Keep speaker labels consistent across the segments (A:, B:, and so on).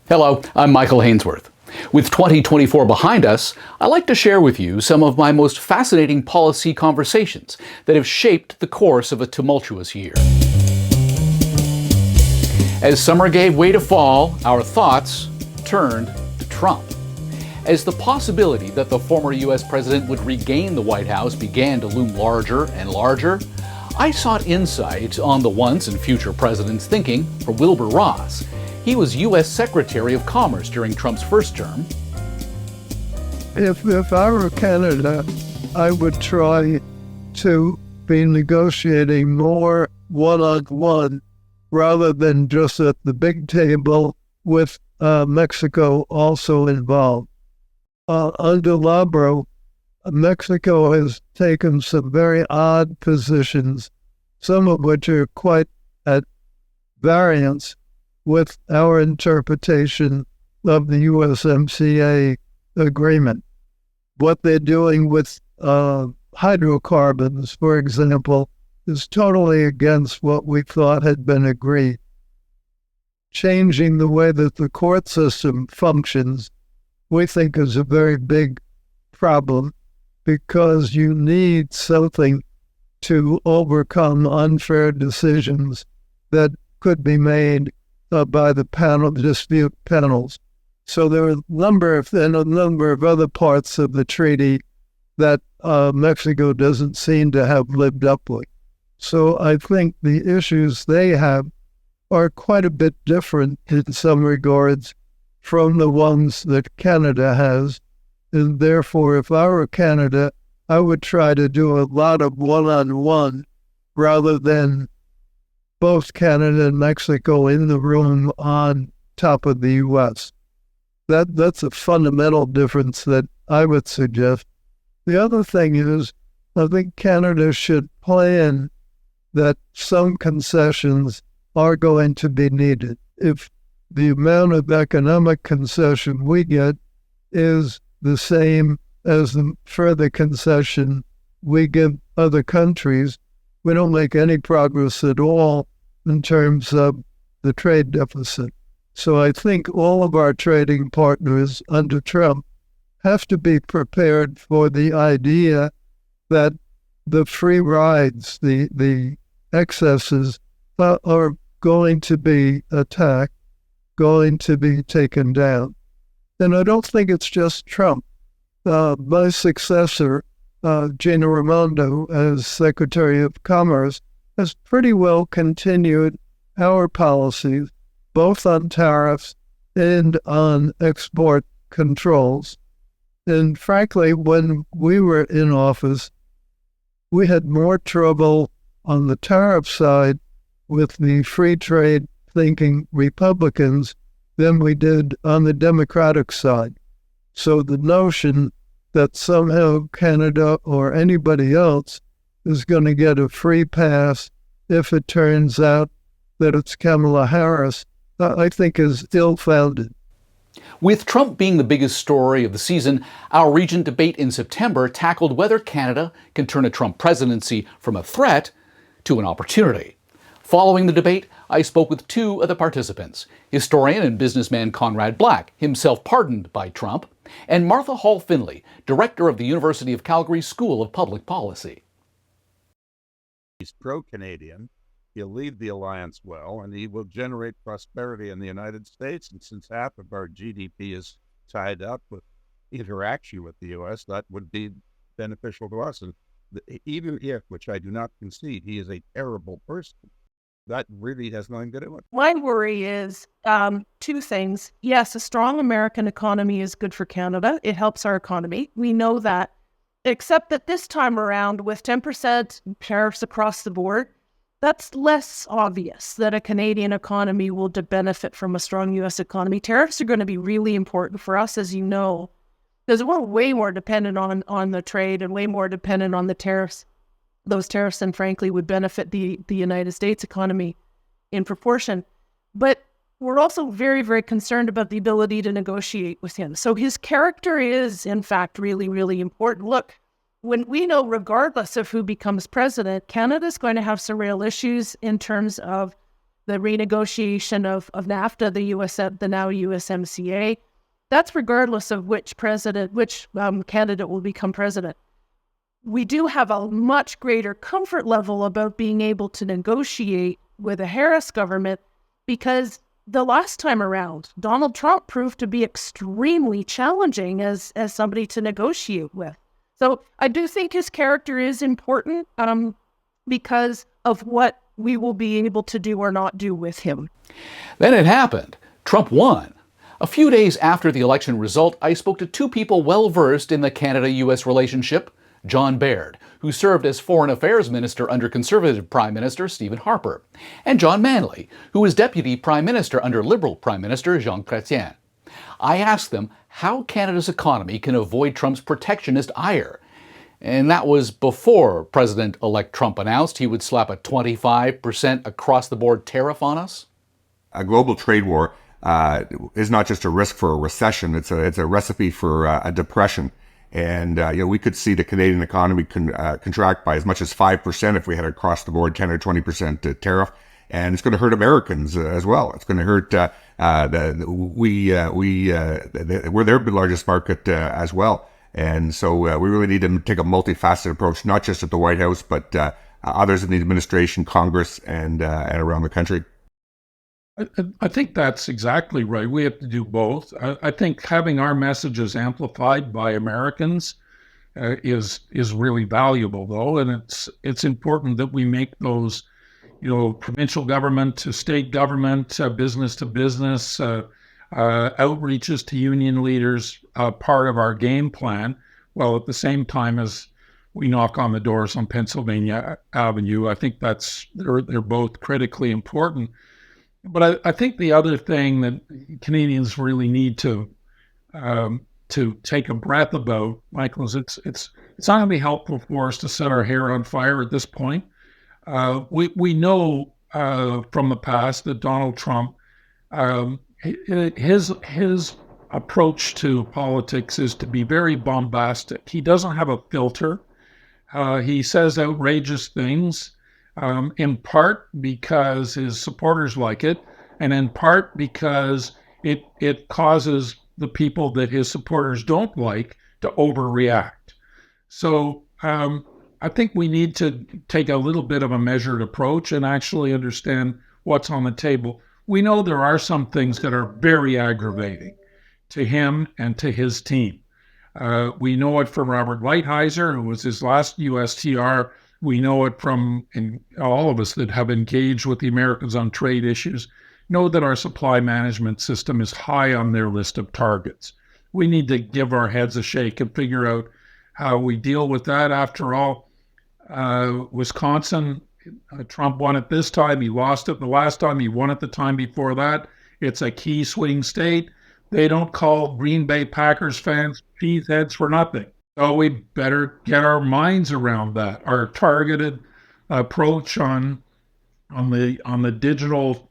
A: Hello, I'm Michael Hainsworth. With 2024 behind us, I'd like to share with you some of my most fascinating policy conversations that have shaped the course of a tumultuous year. As summer gave way to fall, our thoughts turned to Trump. As the possibility that the former U.S. president would regain the White House began to loom larger and larger, I sought insight on the once and future president's thinking from Wilbur Ross. He was U.S. Secretary of Commerce during Trump's first term.
B: If I were Canada, I would try to be negotiating more one-on-one rather than just at the big table with Mexico also involved. Under Labro, Mexico has taken some very odd positions, some of which are quite at variance with our interpretation of the USMCA agreement. What they're doing with hydrocarbons, for example, is totally against what we thought had been agreed. Changing the way that the court system functions, we think is a very big problem because you need something to overcome unfair decisions that could be made by the dispute panels. So there are a number of other parts of the treaty that Mexico doesn't seem to have lived up with. So I think the issues they have are quite a bit different in some regards from the ones that Canada has. And therefore, if I were Canada, I would try to do a lot of one-on-one rather than both Canada and Mexico in the room on top of the U.S. That's a fundamental difference that I would suggest. The other thing is, I think Canada should plan that some concessions are going to be needed. If the amount of economic concession we get is the same as the further concession we give other countries, we don't make any progress at all in terms of the trade deficit. So I think all of our trading partners under Trump have to be prepared for the idea that the free rides, the excesses are going to be attacked, going to be taken down. And I don't think it's just Trump. My successor, Gina Raimondo, as Secretary of Commerce, has pretty well continued our policies, both on tariffs and on export controls. And frankly, when we were in office, we had more trouble on the tariff side with the free trade thinking Republicans than we did on the Democratic side. So the notion that somehow Canada or anybody else is going to get a free pass if it turns out that it's Kamala Harris, I think is ill-founded.
A: With Trump being the biggest story of the season, our Regent debate in September tackled whether Canada can turn a Trump presidency from a threat to an opportunity. Following the debate, I spoke with two of the participants, historian and businessman Conrad Black, himself pardoned by Trump, and Martha Hall Findlay, director of the University of Calgary School of Public Policy.
C: He's pro-Canadian, he'll lead the alliance well, and he will generate prosperity in the United States. And since half of our GDP is tied up with interaction with the U.S., that would be beneficial to us. And even if, which I do not concede, he is a terrible person, that really has nothing to do with it.
D: My worry is two things. Yes, a strong American economy is good for Canada. It helps our economy. We know that. Except that this time around, with 10% tariffs across the board, that's less obvious that a Canadian economy will benefit from a strong U.S. economy. Tariffs are going to be really important for us, as you know, because we're way more dependent on the trade and way more dependent on the tariffs. Those tariffs, and frankly, would benefit the United States economy in proportion. But we're also very, very concerned about the ability to negotiate with him. So his character is, in fact, really, really important. Look, when we know, regardless of who becomes president, Canada's going to have some real issues in terms of the renegotiation of NAFTA, the now USMCA. That's regardless of which candidate will become president. We do have a much greater comfort level about being able to negotiate with a Harris government, because the last time around, Donald Trump proved to be extremely challenging as somebody to negotiate with. So I do think his character is important because of what we will be able to do or not do with him.
A: Then it happened. Trump won. A few days after the election result, I spoke to two people well-versed in the Canada-U.S. relationship, John Baird, who served as Foreign Affairs Minister under Conservative Prime Minister Stephen Harper, and John Manley, who was Deputy Prime Minister under Liberal Prime Minister Jean Chrétien. I asked them how Canada's economy can avoid Trump's protectionist ire. And that was before President-elect Trump announced he would slap a 25% across-the-board tariff on us.
E: A global trade war is not just a risk for a recession, it's a recipe for a depression. And we could see the Canadian economy contract by as much as 5% if we had across the board 10 or 20% tariff, and it's going to hurt Americans as well. It's going to hurt we're their largest market as well, and so we really need to take a multifaceted approach, not just at the White House, but others in the administration, Congress, and around the country.
F: I think that's exactly right. We have to do both. I think having our messages amplified by Americans is really valuable, though, and it's important that we make those, provincial government to state government, business to business, outreaches to union leaders, part of our game plan. Well, at the same time as we knock on the doors on Pennsylvania Avenue, I think they're both critically important. But I think the other thing that Canadians really need to take a breath about, Michael, is it's not going to be helpful for us to set our hair on fire at this point. We know from the past that Donald Trump, his approach to politics is to be very bombastic. He doesn't have a filter. He says outrageous things. In part because his supporters like it, and in part because it causes the people that his supporters don't like to overreact. So I think we need to take a little bit of a measured approach and actually understand what's on the table. We know there are some things that are very aggravating to him and to his team. We know it from Robert Lighthizer, who was his last USTR. We know it from all of us that have engaged with the Americans on trade issues, know that our supply management system is high on their list of targets. We need to give our heads a shake and figure out how we deal with that. After all, Wisconsin, Trump won it this time. He lost it the last time. He won it the time before that. It's a key swing state. They don't call Green Bay Packers fans cheeseheads for nothing. So we better get our minds around that. Our targeted approach on the digital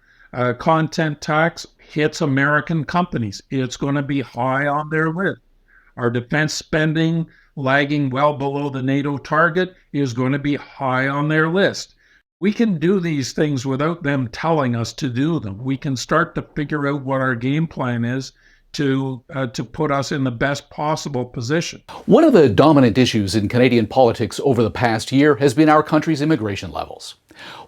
F: content tax hits American companies. It's going to be high on their list. Our defense spending lagging well below the NATO target is going to be high on their list. We can do these things without them telling us to do them. We can start to figure out what our game plan is to put us in the best possible position.
A: One of the dominant issues in Canadian politics over the past year has been our country's immigration levels.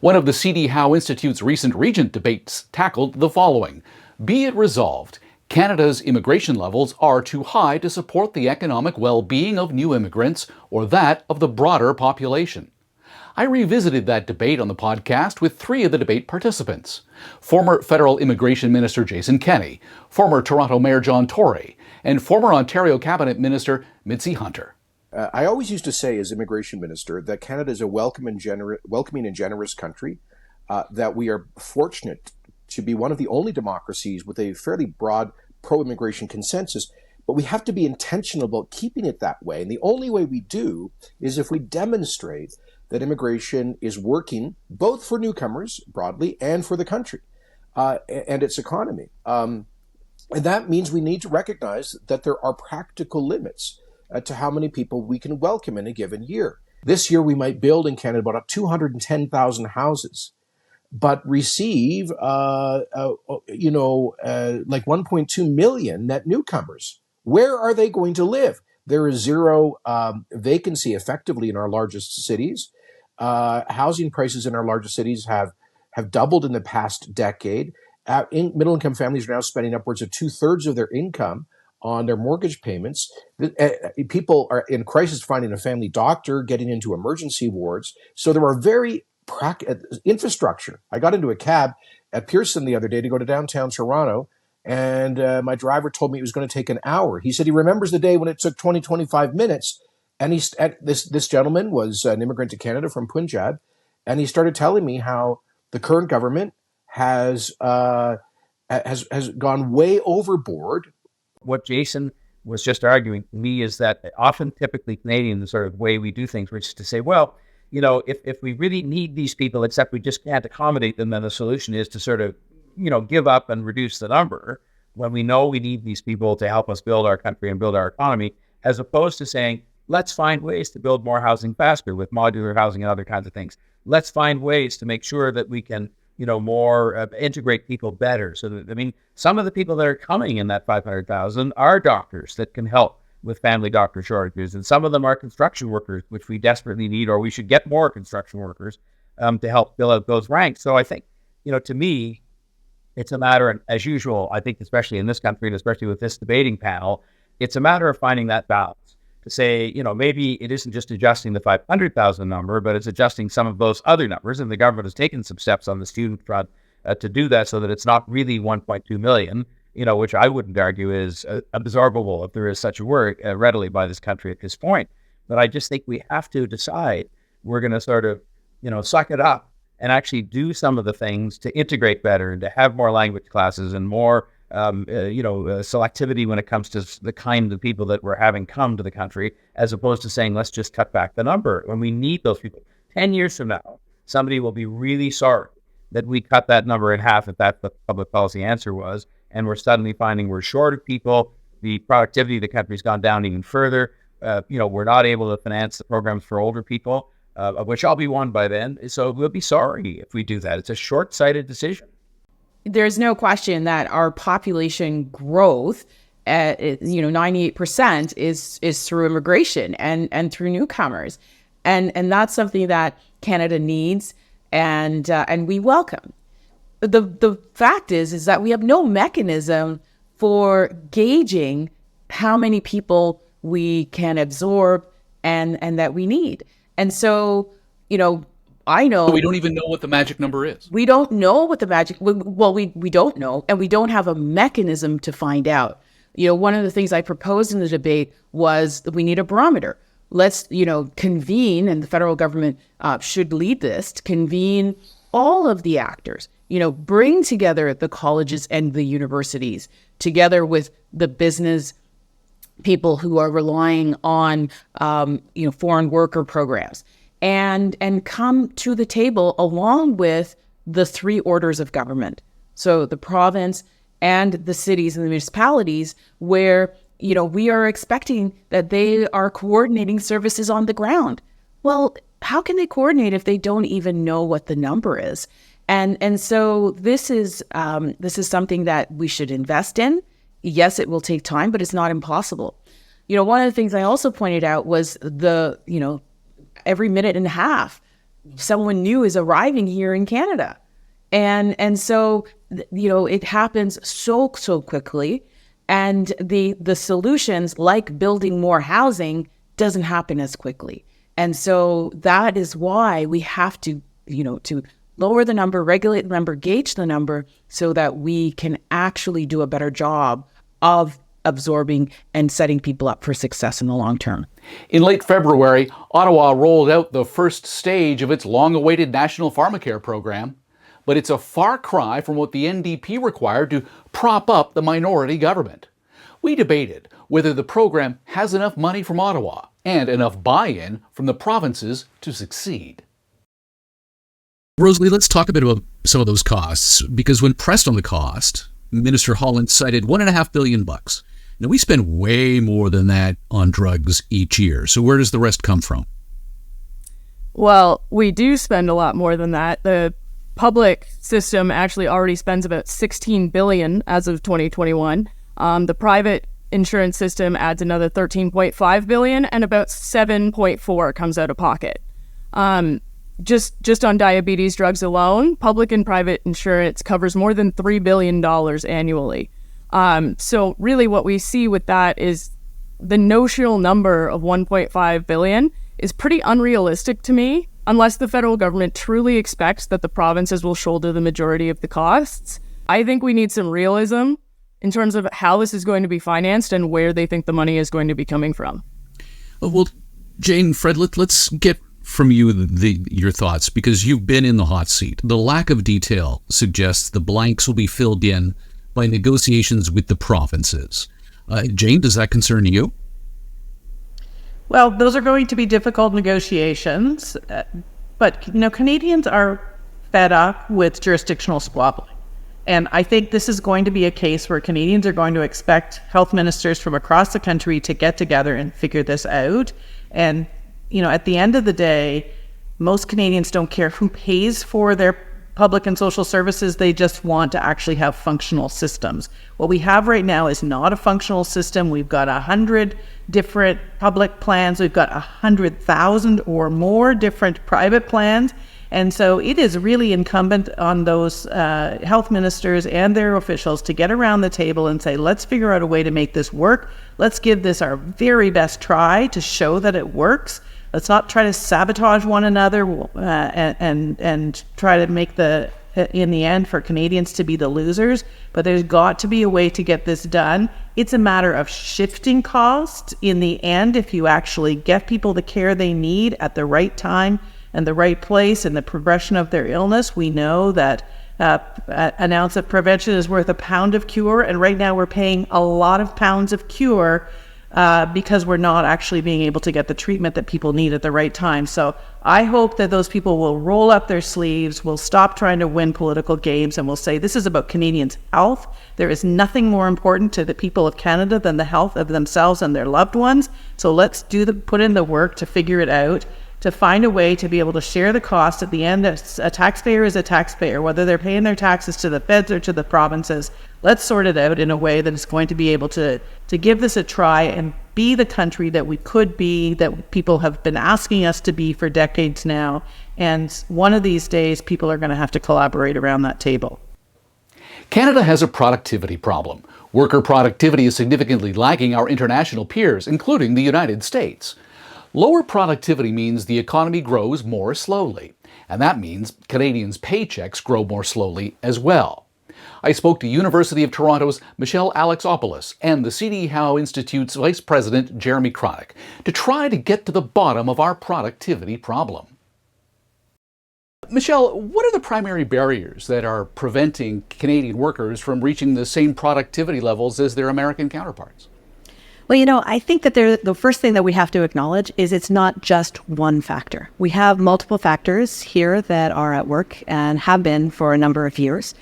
A: One of the CDHI Institute's recent Regent debates tackled the following: be it resolved, Canada's immigration levels are too high to support the economic well-being of new immigrants or that of the broader population. I revisited that debate on the podcast with three of the debate participants: former Federal Immigration Minister Jason Kenney, former Toronto Mayor John Tory, and former Ontario Cabinet Minister Mitzie Hunter.
G: I always used to say as immigration minister that Canada is a welcoming and generous country, that we are fortunate to be one of the only democracies with a fairly broad pro-immigration consensus, but we have to be intentional about keeping it that way. And the only way we do is if we demonstrate that immigration is working both for newcomers broadly and for the country and its economy. And that means we need to recognize that there are practical limits to how many people we can welcome in a given year. This year, we might build in Canada about 210,000 houses. but receive, like 1.2 million net newcomers. Where are they going to live? There is zero vacancy effectively in our largest cities. Housing prices in our largest cities have doubled in the past decade. Middle-income families are now spending upwards of 2/3 of their income on their mortgage payments. People are in crisis finding a family doctor, getting into emergency wards. So there are very infrastructure. I got into a cab at Pearson the other day to go to downtown Toronto, and my driver told me it was going to take an hour. He said he remembers the day when it took 25 minutes. And this gentleman was an immigrant to Canada from Punjab, and he started telling me how the current government has gone way overboard.
H: What Jason was just arguing to me is that often, typically Canadian, the sort of way we do things, which is to say, well, if we really need these people, except we just can't accommodate them, then the solution is to sort of, give up and reduce the number when we know we need these people to help us build our country and build our economy, as opposed to saying, let's find ways to build more housing faster with modular housing and other kinds of things. Let's find ways to make sure that we can, more integrate people better. So that, some of the people that are coming in that 500,000 are doctors that can help with family doctor shortages. And some of them are construction workers, which we desperately need, or we should get more construction workers to help fill out those ranks. So I think, to me, it's a matter, and as usual, I think especially in this country and especially with this debating panel, it's a matter of finding that balance to say, maybe it isn't just adjusting the 500,000 number, but it's adjusting some of those other numbers. And the government has taken some steps on the student front to do that so that it's not really 1.2 million, which I wouldn't argue is absorbable, if there is such a word, readily by this country at this point. But I just think we have to decide we're going to sort of, suck it up and actually do some of the things to integrate better and to have more language classes and more, selectivity when it comes to the kind of people that we're having come to the country, as opposed to saying, let's just cut back the number when we need those people. 10 years from now, somebody will be really sorry that we cut that number in half, if that's what the public policy answer was, and we're suddenly finding we're short of people, the productivity of the country's gone down even further, we're not able to finance the programs for older people, of which I'll be one by then, so we'll be sorry if we do that. It's a short-sighted decision.
I: There's no question that our population growth at 98% is through immigration and through newcomers, and that's something that Canada needs and we welcome. The fact is that we have no mechanism for gauging how many people we can absorb and that we need. And so, I know
A: we don't even know what the magic number is.
I: We don't know what the magic. Well, we don't know, and we don't have a mechanism to find out. One of the things I proposed in the debate was that we need a barometer. Let's convene, and the federal government should lead this, to convene all of the actors. Bring together the colleges and the universities together with the business people who are relying on foreign worker programs. And come to the table along with the three orders of government. So the province and the cities and the municipalities, where, we are expecting that they are coordinating services on the ground. Well, how can they coordinate if they don't even know what the number is? And so this is something that we should invest in. Yes, it will take time, but it's not impossible. One of the things I also pointed out was every minute and a half, someone new is arriving here in Canada. And so, it happens so quickly. And the solutions, like building more housing, doesn't happen as quickly. And so that is why we have to, to lower the number, regulate the number, gauge the number, so that we can actually do a better job of absorbing and setting people up for success in the long term.
A: In late February, Ottawa rolled out the first stage of its long-awaited national Pharmacare program, but it's a far cry from what the NDP required to prop up the minority government. We debated whether the program has enough money from Ottawa and enough buy-in from the provinces to succeed.
J: Rosalie, let's talk a bit about some of those costs, because when pressed on the cost, Minister Holland cited $1.5 billion. Now, we spend way more than that on drugs each year. So where does the rest come from?
K: Well, we do spend a lot more than that. The public system actually already spends about $16 billion as of 2021. The private insurance system adds another $13.5 billion, and about $7.4 comes out of pocket. Just on diabetes drugs alone, public and private insurance covers more than $3 billion annually. So really what we see with that is the notional number of $1.5 billion is pretty unrealistic to me, unless the federal government truly expects that the provinces will shoulder the majority of the costs. I think we need some realism in terms of how this is going to be financed and where they think the money is going to be coming from.
J: Well, Jane, Fred, let's get from you your thoughts, because you've been in the hot seat. The lack of detail suggests the blanks will be filled in by negotiations with the provinces. Jane, does that concern you?
L: Well, those are going to be difficult negotiations, but Canadians are fed up with jurisdictional squabbling. And I think this is going to be a case where Canadians are going to expect health ministers from across the country to get together and figure this out. And, at the end of the day, most Canadians don't care who pays for their public and social services. They just want to actually have functional systems. What we have right now is not a functional system. We've got 100 different public plans. We've got 100,000 or more different private plans. And so it is really incumbent on those health ministers and their officials to get around the table and say, let's figure out a way to make this work. Let's give this our very best try to show that it works. Let's not try to sabotage one another and try to make in the end for Canadians to be the losers. But there's got to be a way to get this done. It's a matter of shifting costs in the end. If you actually get people the care they need at the right time and the right place and the progression of their illness, we know that an ounce of prevention is worth a pound of cure. And right now we're paying a lot of pounds of cure because we're not actually being able to get the treatment that people need at the right time. So I hope that those people will roll up their sleeves, will stop trying to win political games, and will say this is about Canadians' health. There is nothing more important to the people of Canada than the health of themselves and their loved ones. So let's put in the work to figure it out, to find a way to be able to share the cost. At the end, a taxpayer is a taxpayer, whether they're paying their taxes to the feds or to the provinces. Let's sort it out in a way that is going to be able to give this a try and be the country that we could be, that people have been asking us to be for decades now. And one of these days, people are going to have to collaborate around that table.
A: Canada has a productivity problem. Worker productivity is significantly lagging our international peers, including the United States. Lower productivity means the economy grows more slowly, and that means Canadians' paychecks grow more slowly as well. I spoke to University of Toronto's Michelle Alexopoulos and the CDHI Institute's Vice President Jeremy Kronick to try to get to the bottom of our productivity problem. Michelle, what are the primary barriers that are preventing Canadian workers from reaching the same productivity levels as their American counterparts?
M: Well, I think that the first thing that we have to acknowledge is it's not just one factor. We have multiple factors here that are at work and have been for a number of years.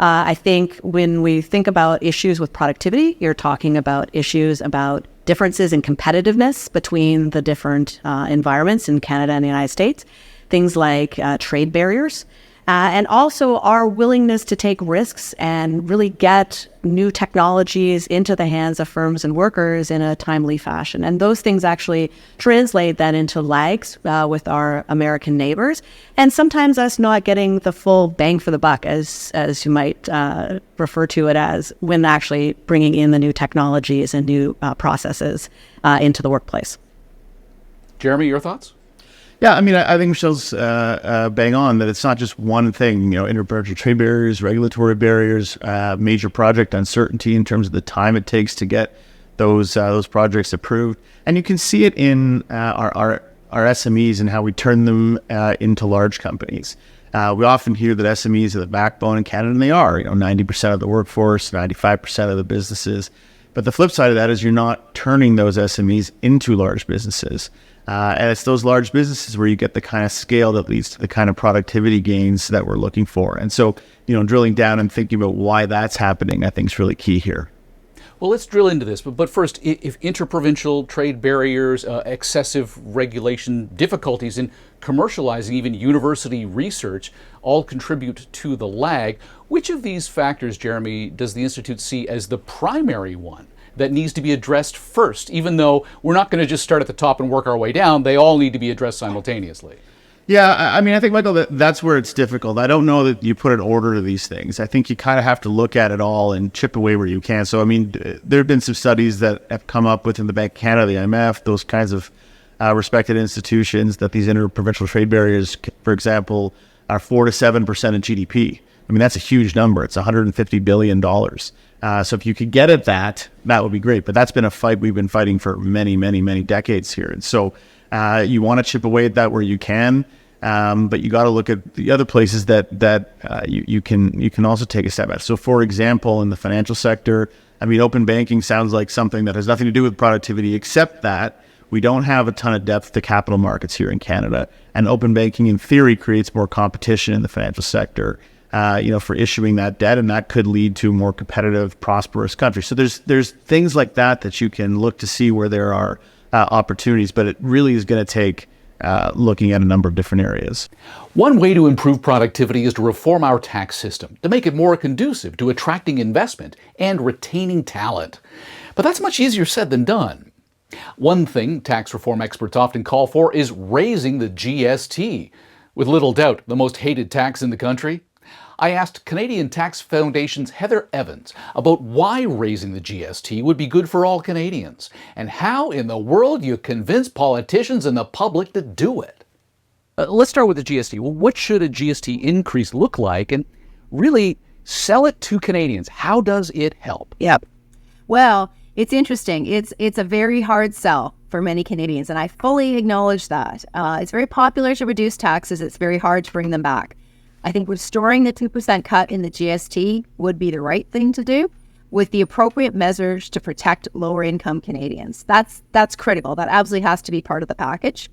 M: I think when we think about issues with productivity, you're talking about issues about differences in competitiveness between the different environments in Canada and the United States, things like trade barriers, and also our willingness to take risks and really get new technologies into the hands of firms and workers in a timely fashion. And those things actually translate that into lags with our American neighbors, and sometimes us not getting the full bang for the buck, as you might refer to it as, when actually bringing in the new technologies and new processes into the workplace.
A: Jeremy, your thoughts?
N: Yeah, I think Michelle's bang on that it's not just one thing. Interprovincial trade barriers, regulatory barriers, major project uncertainty in terms of the time it takes to get those projects approved, and you can see it in our SMEs and how we turn them into large companies. We often hear that SMEs are the backbone in Canada, and they are. 90% of the workforce, 95% of the businesses. But the flip side of that is you're not turning those SMEs into large businesses. And it's those large businesses where you get the kind of scale that leads to the kind of productivity gains that we're looking for. And so, drilling down and thinking about why that's happening, I think is really key here.
A: Well, let's drill into this. But first, if interprovincial trade barriers, excessive regulation, difficulties in commercializing even university research all contribute to the lag, which of these factors, Jeremy, does the Institute see as the primary one that needs to be addressed first? Even though we're not going to just start at the top and work our way down, they all need to be addressed simultaneously.
N: Yeah, I mean, I think, Michael, that's where it's difficult. I don't know that you put an order to these things. I think you kind of have to look at it all and chip away where you can. So, I mean, there have been some studies that have come up within the Bank of Canada, the IMF, those kinds of respected institutions, that these interprovincial trade barriers, for example, are 4 to 7% of GDP. I mean, that's a huge number. It's $150 billion. So if you could get at that, that would be great. But that's been a fight we've been fighting for many, many, many decades here. And so you want to chip away at that where you can, but you got to look at the other places that you can also take a step at. So, for example, in the financial sector, I mean, open banking sounds like something that has nothing to do with productivity, except that we don't have a ton of depth to capital markets here in Canada, and open banking, in theory, creates more competition in the financial sector, for issuing that debt, and that could lead to a more competitive, prosperous country. So there's things like that you can look to see where there are opportunities, but it really is going to take looking at a number of different areas.
A: One way to improve productivity is to reform our tax system, to make it more conducive to attracting investment and retaining talent. But that's much easier said than done. One thing tax reform experts often call for is raising the GST, with little doubt the most hated tax in the country. I asked Canadian Tax Foundation's Heather Evans about why raising the GST would be good for all Canadians, and how in the world you convince politicians and the public to do it. Let's start with the GST. Well, what should a GST increase look like, and really sell it to Canadians? How does it help?
O: Yep. Well, it's interesting. It's a very hard sell for many Canadians, and I fully acknowledge that. It's very popular to reduce taxes. It's very hard to bring them back. I think restoring the 2% cut in the GST would be the right thing to do, with the appropriate measures to protect lower income Canadians. That's critical. That absolutely has to be part of the package.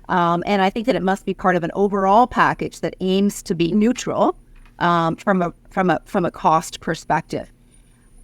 O: And I think that it must be part of an overall package that aims to be neutral from a cost perspective.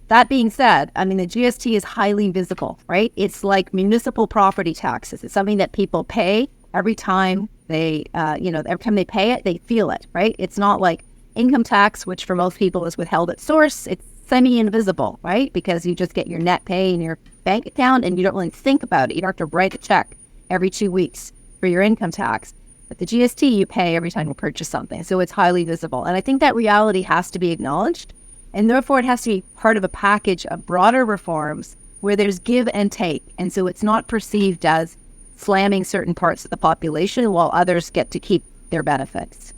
O: That being said, I mean, the GST is highly visible, right? It's like municipal property taxes. It's something that people pay every time every time they pay it, they feel it, right? It's not like income tax, which for most people is withheld at source. It's semi-invisible, right? Because you just get your net pay in your bank account and you don't really think about it. You don't have to write a check every 2 weeks for your income tax. But the GST you pay every time you purchase something. So it's highly visible. And I think that reality has to be acknowledged. And therefore, it has to be part of a package of broader reforms where there's give and take. And so it's not perceived as slamming certain parts of the population while others get to keep their benefits.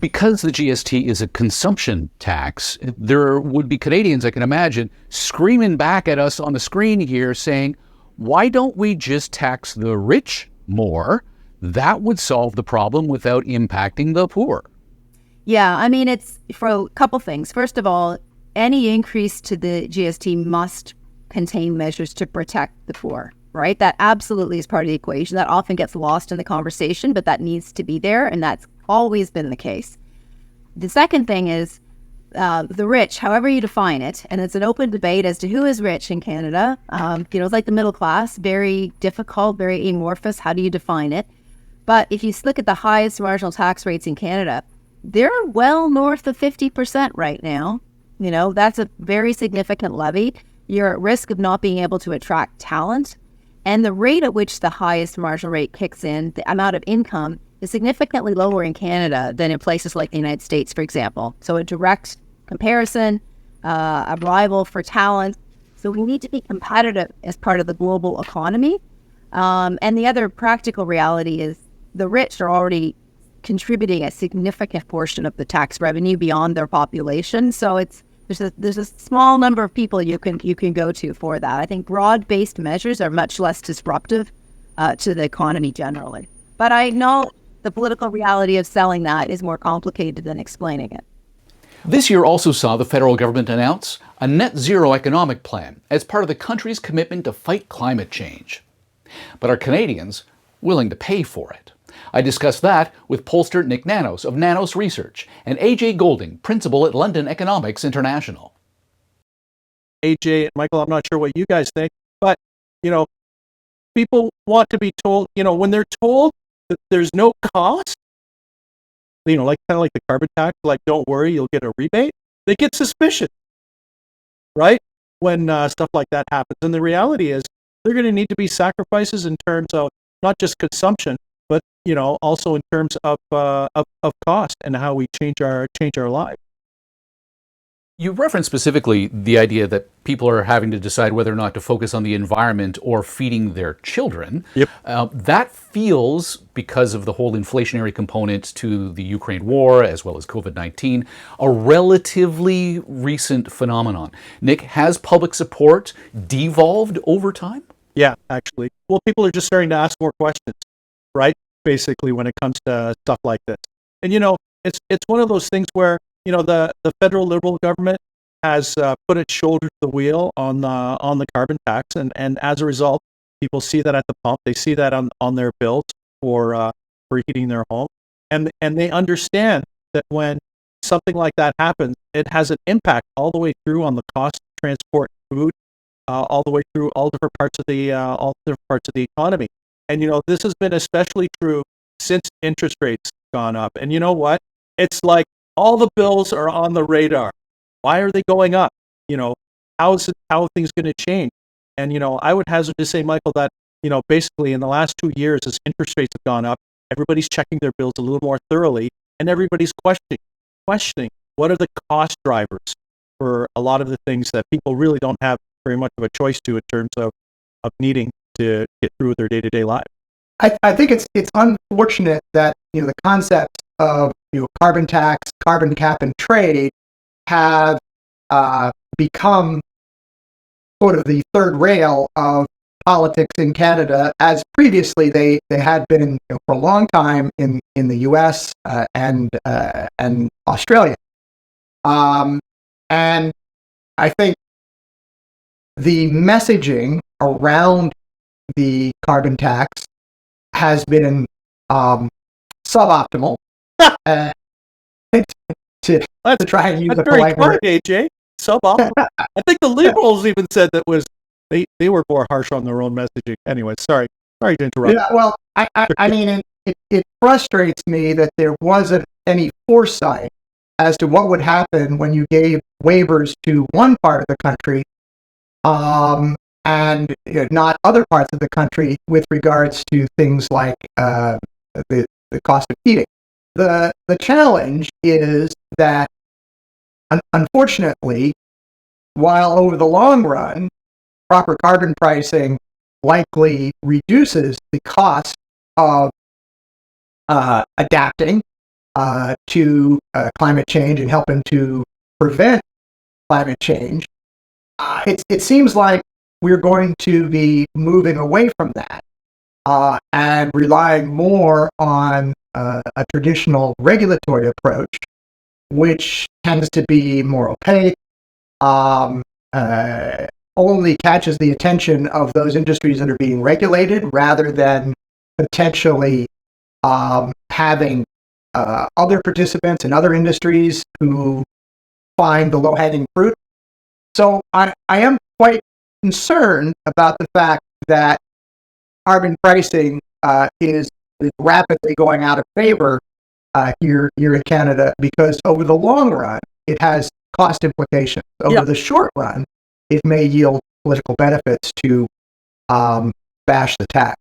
A: Because the GST is a consumption tax, there would be Canadians, I can imagine, screaming back at us on the screen here saying, why don't we just tax the rich more? That would solve the problem without impacting the poor.
O: Yeah, I mean, it's for a couple things. First of all, any increase to the GST must contain measures to protect the poor, right? That absolutely is part of the equation. That often gets lost in the conversation, but that needs to be there, and that's always been the case. The second thing is the rich, however you define it, and it's an open debate as to who is rich in Canada. It's like the middle class, very difficult, very amorphous. How do you define it? But if you look at the highest marginal tax rates in Canada, they're well north of 50% right now. That's a very significant levy. You're at risk of not being able to attract talent. And the rate at which the highest marginal rate kicks in, the amount of income, is significantly lower in Canada than in places like the United States, for example. So a direct comparison, a rival for talent. So we need to be competitive as part of the global economy. And the other practical reality is the rich are already contributing a significant portion of the tax revenue beyond their population. So there's a small number of people you can go to for that. I think broad-based measures are much less disruptive to the economy generally. But I know the political reality of selling that is more complicated than explaining it.
A: This year also saw the federal government announce a net zero economic plan as part of the country's commitment to fight climate change. But are Canadians willing to pay for it? I discussed that with pollster Nick Nanos of Nanos Research and AJ Goulding, principal at London Economics International.
P: AJ and Michael, I'm not sure what you guys think, but, people want to be told, when they're told that there's no cost, like kind of like the carbon tax, like, don't worry, you'll get a rebate, they get suspicious, right? When stuff like that happens. And the reality is they're going to need to be sacrifices in terms of not just consumption, but, also in terms of cost and how we change our lives.
A: You referenced specifically the idea that people are having to decide whether or not to focus on the environment or feeding their children.
P: Yep.
A: That feels, because of the whole inflationary component to the Ukraine war, as well as COVID-19, a relatively recent phenomenon. Nick, has public support devolved over time?
P: Yeah, actually. Well, people are just starting to ask more questions, right? Basically, when it comes to stuff like this. And, it's one of those things where, the federal Liberal government has put its shoulder to the wheel on the carbon tax, and as a result, people see that at the pump. They see that on their bills for heating their home, and they understand that when something like that happens, it has an impact all the way through on the cost of transport, food, all the way through all different parts of the economy. And this has been especially true since interest rates gone up. And you know what? It's like, all the bills are on the radar. Why are they going up? How are things going to change? And, I would hazard to say, Michael, that, basically in the last 2 years, as interest rates have gone up, everybody's checking their bills a little more thoroughly, and everybody's questioning what are the cost drivers for a lot of the things that people really don't have very much of a choice to in terms of needing to get through their day-to-day lives.
Q: I think it's unfortunate that the concept of carbon tax, carbon cap, and trade have become sort of the third rail of politics in Canada, as previously they had been for a long time in the U.S. and Australia. And I think the messaging around the carbon tax has been suboptimal. To try and use a polite word.
P: AJ. Suboptimal. I think the Liberals even said that they were more harsh on their own messaging. Anyway, sorry to interrupt.
Q: Yeah, well, I mean, it frustrates me that there wasn't any foresight as to what would happen when you gave waivers to one part of the country, and not other parts of the country with regards to things like the cost of heating. The challenge is that, unfortunately, while over the long run, proper carbon pricing likely reduces the cost of adapting to climate change and helping to prevent climate change, it seems like we're going to be moving away from that and relying more on a traditional regulatory approach, which tends to be more opaque, only catches the attention of those industries that are being regulated rather than potentially having other participants in other industries who find the low-hanging fruit. So I am quite concerned about the fact that carbon pricing is rapidly going out of favor here in Canada, because over the long run, it has cost implications. Over the short run, it may yield political benefits to bash the tax.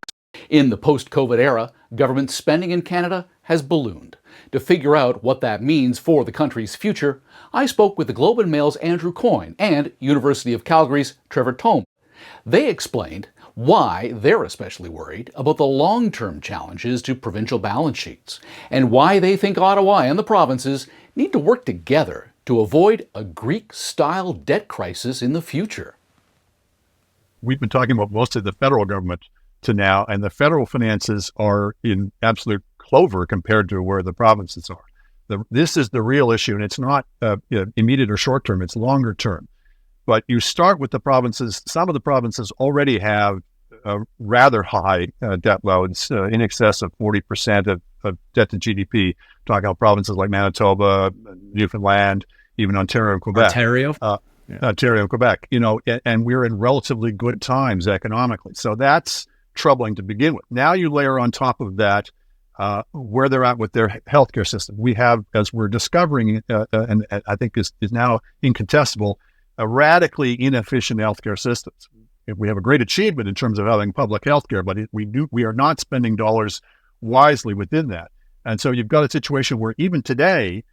A: In the post-COVID era, government spending in Canada has ballooned. To figure out what that means for the country's future, I spoke with the Globe and Mail's Andrew Coyne and University of Calgary's Trevor Tombe. They explained why they're especially worried about the long-term challenges to provincial balance sheets, and why they think Ottawa and the provinces need to work together to avoid a Greek-style debt crisis in the future.
R: We've been talking about most of the federal government to now, and the federal finances are in absolute clover compared to where the provinces are. This is the real issue, and it's not immediate or short term, it's longer term. But you start with the provinces. Some of the provinces already have rather high debt loads, in excess of 40% of debt to GDP. Talking about provinces like Manitoba, Newfoundland, even Ontario and Quebec. Ontario, Quebec, and we're in relatively good times economically. So that's troubling to begin with. Now you layer on top of that where they're at with their healthcare system. We have, as we're discovering, and I think is now incontestable, a radically inefficient healthcare systems. We have a great achievement in terms of having public healthcare, but we are not spending dollars wisely within that. And so you've got a situation where even today,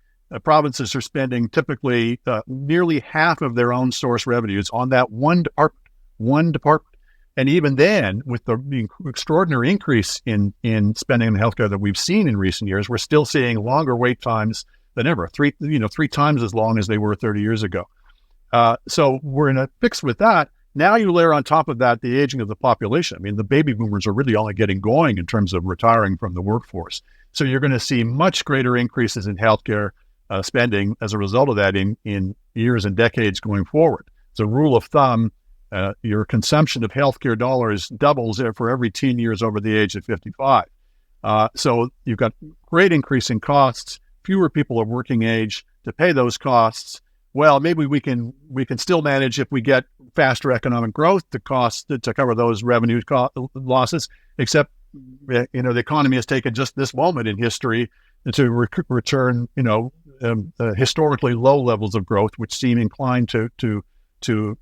R: provinces are spending typically nearly half of their own source revenues on that one department. And even then, with the extraordinary increase in spending on healthcare that we've seen in recent years, we're still seeing longer wait times than ever, three times as long as they were 30 years ago. So we're in a fix with that. Now you layer on top of that the aging of the population. I mean, the baby boomers are really only getting going in terms of retiring from the workforce. So you're going to see much greater increases in healthcare spending as a result of that in years and decades going forward. As a rule of thumb, your consumption of healthcare dollars doubles for every 10 years over the age of 55. So you've got great increase in costs, fewer people of working age to pay those costs. Well, maybe we can still manage if we get faster economic growth to cover those revenue losses, except the economy has taken just this moment in history to return historically low levels of growth, which seem inclined to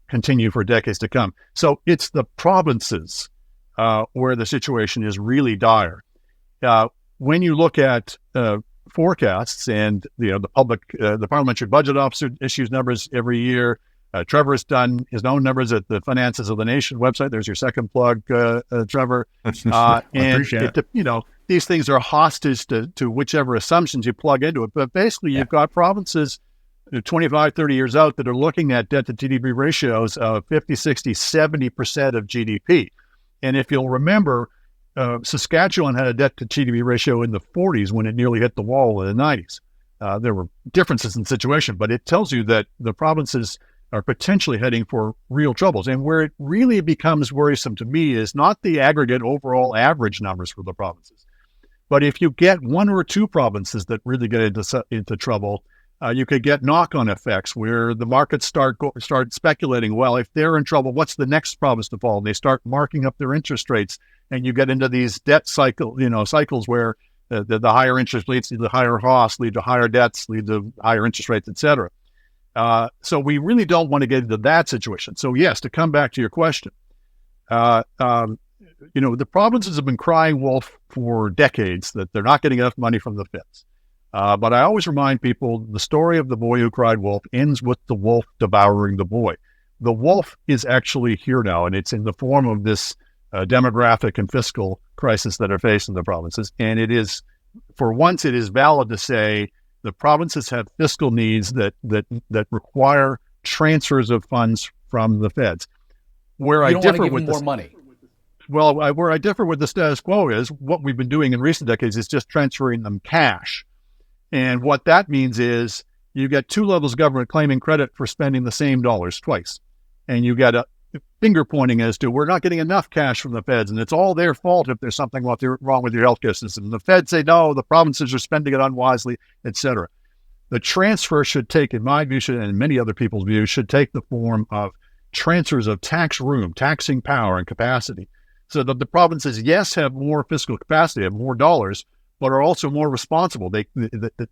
R: continue for decades to come. So it's the provinces where the situation is really dire. When you look at forecasts and the parliamentary budget officer issues numbers every year. Trevor has done his own numbers at the Finances of the Nation website. There's your second plug, Trevor.
N: I appreciate it.
R: These things are hostage to whichever assumptions you plug into it. But basically, you've got provinces 25, 30 years out that are looking at debt-to-GDP ratios of 50, 60, 70% of GDP. And if you'll remember, Saskatchewan had a debt-to-GDP ratio in the 40s when it nearly hit the wall in the 90s. There were differences in the situation, but it tells you that the provinces are potentially heading for real troubles. And where it really becomes worrisome to me is not the aggregate overall average numbers for the provinces, but if you get one or two provinces that really get into trouble, you could get knock-on effects where the markets start speculating, well, if they're in trouble, what's the next province to fall? And they start marking up their interest rates, and you get into these debt cycles where the higher interest leads to the higher costs, lead to higher debts, lead to higher interest rates, et cetera. So we really don't want to get into that situation. So yes, to come back to your question, the provinces have been crying wolf for decades that they're not getting enough money from the feds. But I always remind people the story of the boy who cried wolf ends with the wolf devouring the boy. The wolf is actually here now, and it's in the form of this demographic and fiscal crisis that are facing the provinces. And it is, for once, it is valid to say the provinces have fiscal needs that require transfers of funds from the feds. Where I differ with
A: more money.
R: Well, where I differ with the status quo is what we've been doing in recent decades is just transferring them cash. And what that means is you get two levels of government claiming credit for spending the same dollars twice. And you get a finger pointing as to we're not getting enough cash from the feds, and it's all their fault if there's something wrong with your healthcare system. The feds say, no, the provinces are spending it unwisely, etc. The transfer should take, in my view, and many other people's views, should take the form of transfers of tax room, taxing power and capacity, so that the provinces, yes, have more fiscal capacity, have more dollars, but are also more responsible.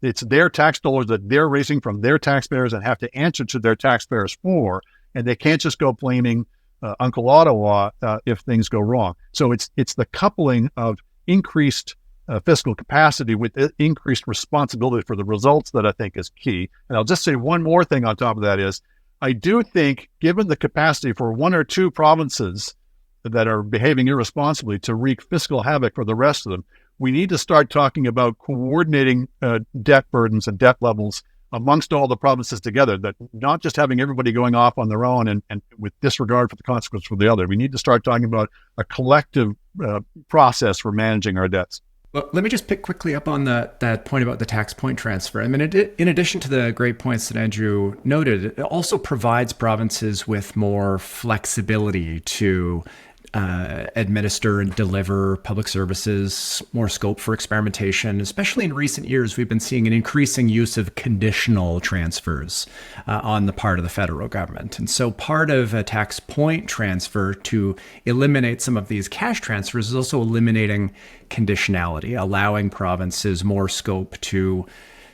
R: It's their tax dollars that they're raising from their taxpayers and have to answer to their taxpayers for, and they can't just go blaming Uncle Ottawa if things go wrong. So it's the coupling of increased fiscal capacity with increased responsibility for the results that I think is key. And I'll just say one more thing on top of that is, I do think, given the capacity for one or two provinces that are behaving irresponsibly to wreak fiscal havoc for the rest of them, we need to start talking about coordinating debt burdens and debt levels amongst all the provinces together, that not just having everybody going off on their own and with disregard for the consequence for the other. We need to start talking about a collective process for managing our debts.
S: Well, let me just pick quickly up on that point about the tax point transfer. I mean, in addition to the great points that Andrew noted, it also provides provinces with more flexibility to administer and deliver public services, more scope for experimentation. Especially in recent years, we've been seeing an increasing use of conditional transfers on the part of the federal government. And so part of a tax point transfer to eliminate some of these cash transfers is also eliminating conditionality, allowing provinces more scope to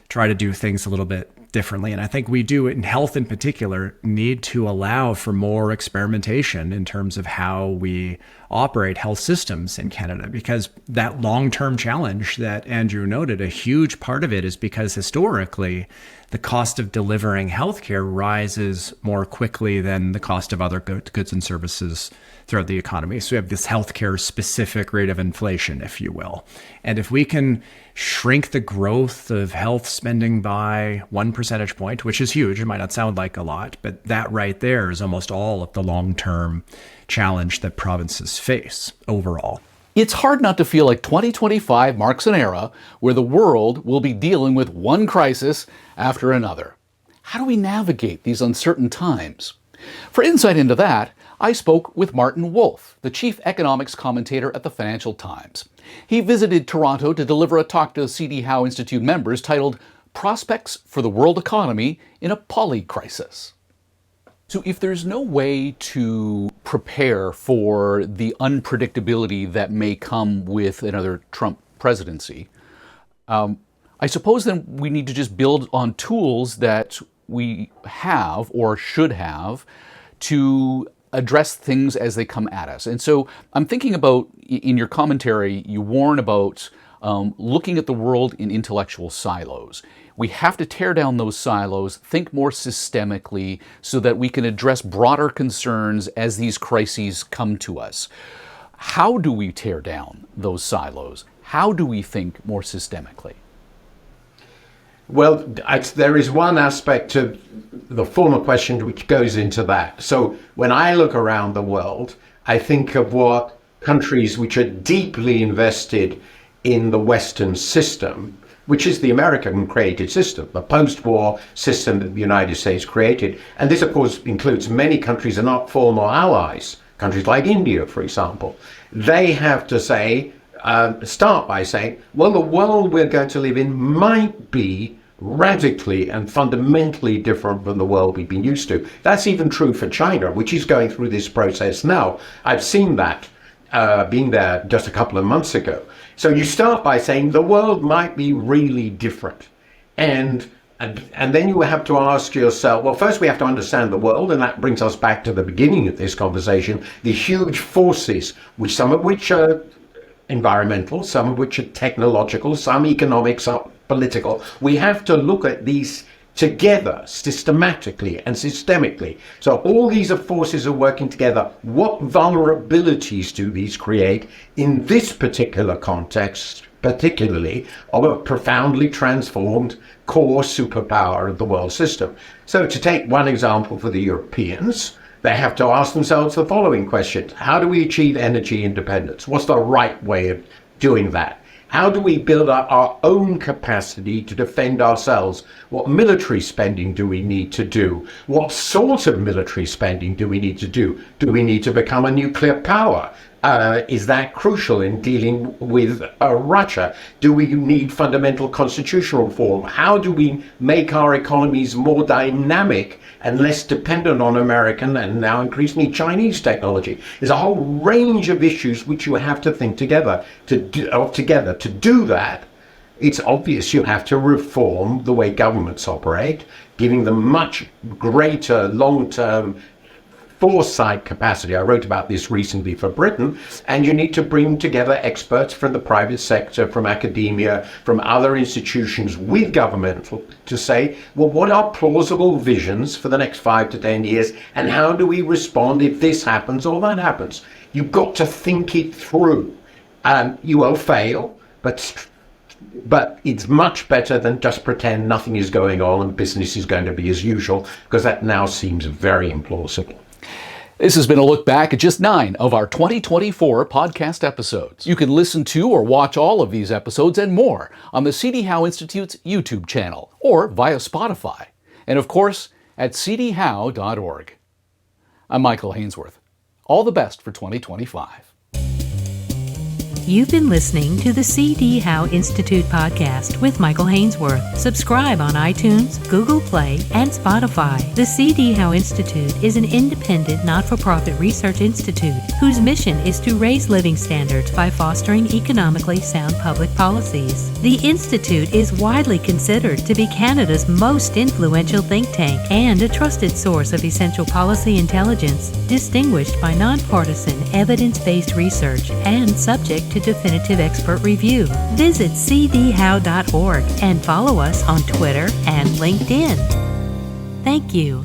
S: try to do things a little bit differently. And I think we do, in health in particular, need to allow for more experimentation in terms of how we operate health systems in Canada, because that long-term challenge that Andrew noted, a huge part of it is because historically the cost of delivering healthcare rises more quickly than the cost of other goods and services throughout the economy. So we have this healthcare specific rate of inflation, if you will. And if we can shrink the growth of health spending by 1 percentage point, which is huge, it might not sound like a lot, but that right there is almost all of the long-term challenge that provinces face overall.
A: It's hard not to feel like 2025 marks an era where the world will be dealing with one crisis after another. How do we navigate these uncertain times? For insight into that, I spoke with Martin Wolf, the chief economics commentator at the Financial Times. He visited Toronto to deliver a talk to CD Howe Institute members titled Prospects for the World Economy in a Polycrisis. So if there's no way to prepare for the unpredictability that may come with another Trump presidency, I suppose then we need to just build on tools that we have or should have to address things as they come at us. And so I'm thinking about, in your commentary, you warn about looking at the world in intellectual silos. We have to tear down those silos, think more systemically so that we can address broader concerns as these crises come to us. How do we tear down those silos? How do we think more systemically?
T: Well, there is one aspect of the former question which goes into that. So when I look around the world, I think of what countries which are deeply invested in the Western system, which is the American created system, the post-war system that the United States created. And this, of course, includes many countries that are not former allies, countries like India, for example. They have to say, start by saying, well, the world we're going to live in might be radically and fundamentally different from the world we've been used to. That's even true for China, which is going through this process now. I've seen that being there just a couple of months ago. So you start by saying the world might be really different. And then you have to ask yourself, well, first we have to understand the world, and that brings us back to the beginning of this conversation, the huge forces, which some of which are environmental, some of which are technological, some economic, some political. We have to look at these together systematically and systemically. So all these forces are working together. What vulnerabilities do these create in this particular context, particularly of a profoundly transformed core superpower of the world system? So to take one example for the Europeans, they have to ask themselves the following question. How do we achieve energy independence? What's the right way of doing that? How do we build up our own capacity to defend ourselves? What military spending do we need to do? What sort of military spending do we need to do? Do we need to become a nuclear power? Is that crucial in dealing with Russia? Do we need fundamental constitutional reform? How do we make our economies more dynamic and less dependent on American and now increasingly Chinese technology? There's a whole range of issues which you have to think together. To do that, it's obvious you have to reform the way governments operate, giving them much greater long-term foresight capacity. I wrote about this recently for Britain, and you need to bring together experts from the private sector, from academia, from other institutions with government to say, well, what are plausible visions for the next 5 to 10 years, and how do we respond if this happens or that happens? You've got to think it through. You will fail, but it's much better than just pretend nothing is going on and business is going to be as usual, because that now seems very implausible.
A: This has been a look back at just 9 of our 2024 podcast episodes. You can listen to or watch all of these episodes and more on the CD Howe Institute's YouTube channel or via Spotify, and of course at cdhowe.org. I'm Michael Hainsworth. All the best for 2025.
U: You've been listening to the C.D. Howe Institute podcast with Michael Hainsworth. Subscribe on iTunes, Google Play, and Spotify. The C.D. Howe Institute is an independent, not-for-profit research institute whose mission is to raise living standards by fostering economically sound public policies. The Institute is widely considered to be Canada's most influential think tank and a trusted source of essential policy intelligence, distinguished by nonpartisan, evidence-based research and subject to definitive expert review. Visit cdhow.org and follow us on Twitter and LinkedIn. Thank you.